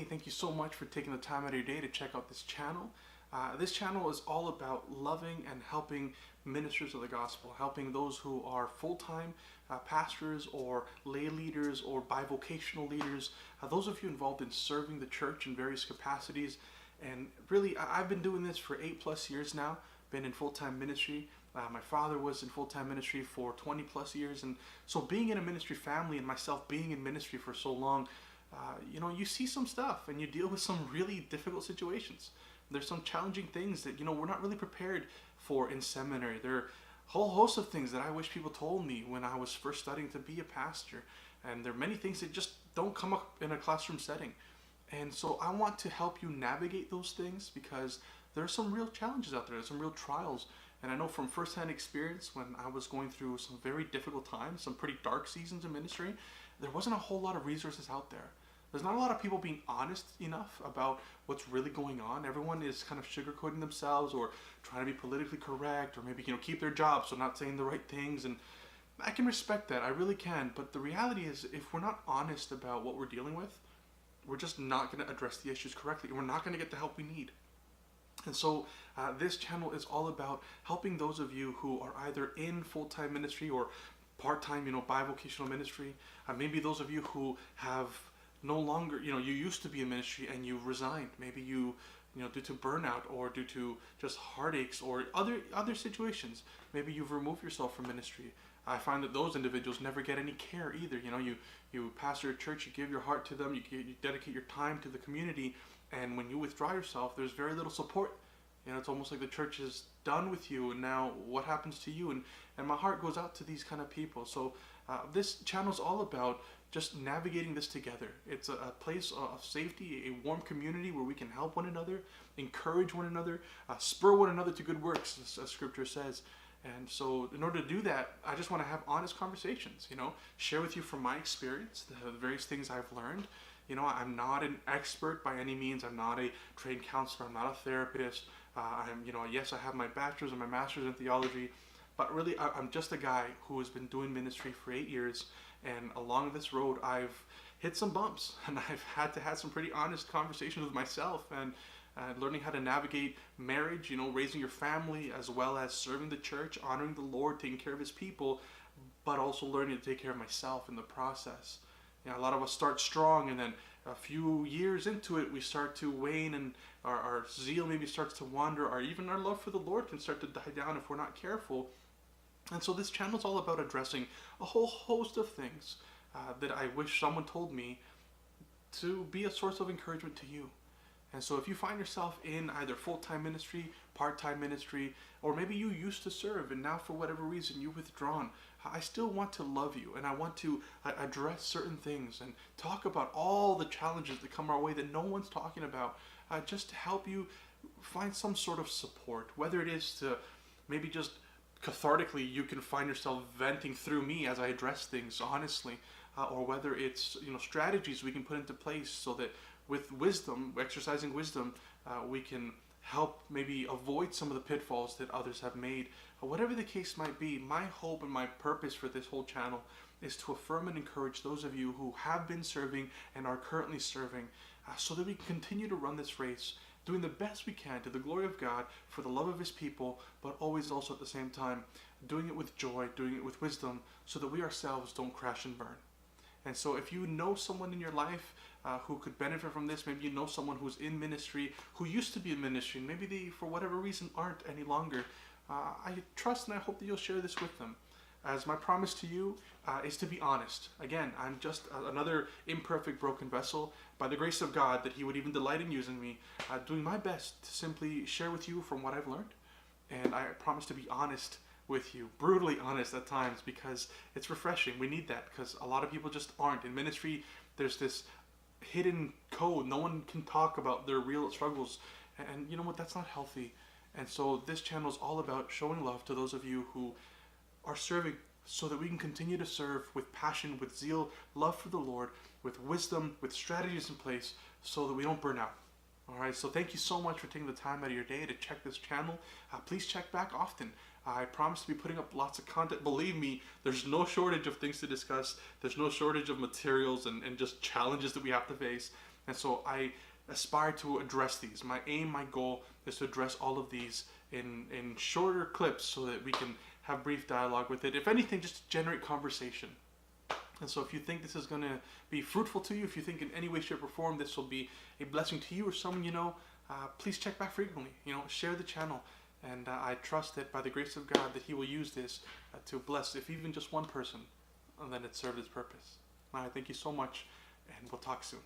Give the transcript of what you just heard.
thank you so much for taking the time out of your day to check out this channel. This channel is all about loving and helping ministers of the gospel, helping those who are full-time pastors or lay leaders or bivocational leaders, those of you involved in serving the church in various capacities. And really, I've been doing this for 8+ years now, been in full-time ministry. My father was in full-time ministry for 20+ years, and so being in a ministry family and myself being in ministry for so long, you see some stuff and you deal with some really difficult situations. There's some challenging things that, we're not really prepared for in seminary. There are a whole host of things that I wish people told me when I was first studying to be a pastor. And there are many things that just don't come up in a classroom setting. And so I want to help you navigate those things because there are some real challenges out there. There's some real trials. And I know from firsthand experience when I was going through some very difficult times, some pretty dark seasons in ministry, there wasn't a whole lot of resources out there. There's not a lot of people being honest enough about what's really going on. Everyone is kind of sugarcoating themselves or trying to be politically correct or maybe, keep their jobs, so not saying the right things. And I can respect that. I really can. But the reality is if we're not honest about what we're dealing with, we're just not going to address the issues correctly. We're not going to get the help we need. And so this channel is all about helping those of you who are either in full-time ministry or part-time, bivocational ministry. Maybe those of you who have no longer, you used to be in ministry and you resigned. Maybe you due to burnout or due to just heartaches or other situations. Maybe you've removed yourself from ministry. I find that those individuals never get any care either. You pastor a church, you give your heart to them, you dedicate your time to the community, and when you withdraw yourself, there's very little support. It's almost like the church is done with you, and now what happens to you? And my heart goes out to these kind of people. So this channel is all about just navigating this together. It's a place of safety, a warm community where we can help one another, encourage one another, spur one another to good works, as Scripture says. And so in order to do that, I just want to have honest conversations, share with you from my experience, the various things I've learned. I'm not an expert by any means. I'm not a trained counselor. I'm not a therapist. Yes, I have my bachelor's and my master's in theology, but really I'm just a guy who has been doing ministry for 8 years. And along this road, I've hit some bumps and I've had to have some pretty honest conversations with myself and learning how to navigate marriage, raising your family, as well as serving the church, honoring the Lord, taking care of His people, but also learning to take care of myself in the process. A lot of us start strong, and then a few years into it, we start to wane, and our zeal maybe starts to wander, or even our love for the Lord can start to die down if we're not careful. And so this channel is all about addressing a whole host of things that I wish someone told me to be a source of encouragement to you. And so if you find yourself in either full-time ministry, part-time ministry, or maybe you used to serve and now for whatever reason you've withdrawn, I still want to love you, and I want to address certain things and talk about all the challenges that come our way that no one's talking about, just to help you find some sort of support, whether it is to maybe just cathartically you can find yourself venting through me as I address things honestly, or whether it's strategies we can put into place so that with wisdom, exercising wisdom, we can help maybe avoid some of the pitfalls that others have made. Whatever the case might be, my hope and my purpose for this whole channel is to affirm and encourage those of you who have been serving and are currently serving, so that we can continue to run this race, doing the best we can to the glory of God, for the love of His people, but always also at the same time doing it with joy, doing it with wisdom, so that we ourselves don't crash and burn. And so if you know someone in your life who could benefit from this, maybe you know someone who's in ministry, who used to be in ministry, and maybe they, for whatever reason, aren't any longer, I trust and I hope that you'll share this with them. As my promise to you is to be honest. Again, I'm just another imperfect, broken vessel. By the grace of God, that He would even delight in using me, doing my best to simply share with you from what I've learned. And I promise to be honest with you, brutally honest at times, because it's refreshing. We need that, because a lot of people just aren't. In ministry, there's this hidden code. No one can talk about their real struggles. And you know what? That's not healthy. And so this channel is all about showing love to those of you who are serving, so that we can continue to serve with passion, with zeal, love for the Lord, with wisdom, with strategies in place, so that we don't burn out. Alright, so thank you so much for taking the time out of your day to check this channel. Please check back often. I promise to be putting up lots of content. Believe me, there's no shortage of things to discuss. There's no shortage of materials and just challenges that we have to face. And so I aspire to address these. My aim, my goal is to address all of these in shorter clips so that we can have brief dialogue with it. If anything, just to generate conversation. And so if you think this is going to be fruitful to you, if you think in any way, shape, or form this will be a blessing to you or someone you know, please check back frequently. Share the channel. And I trust that by the grace of God that He will use this to bless, if even just one person, and then it served its purpose. I thank you so much, and we'll talk soon.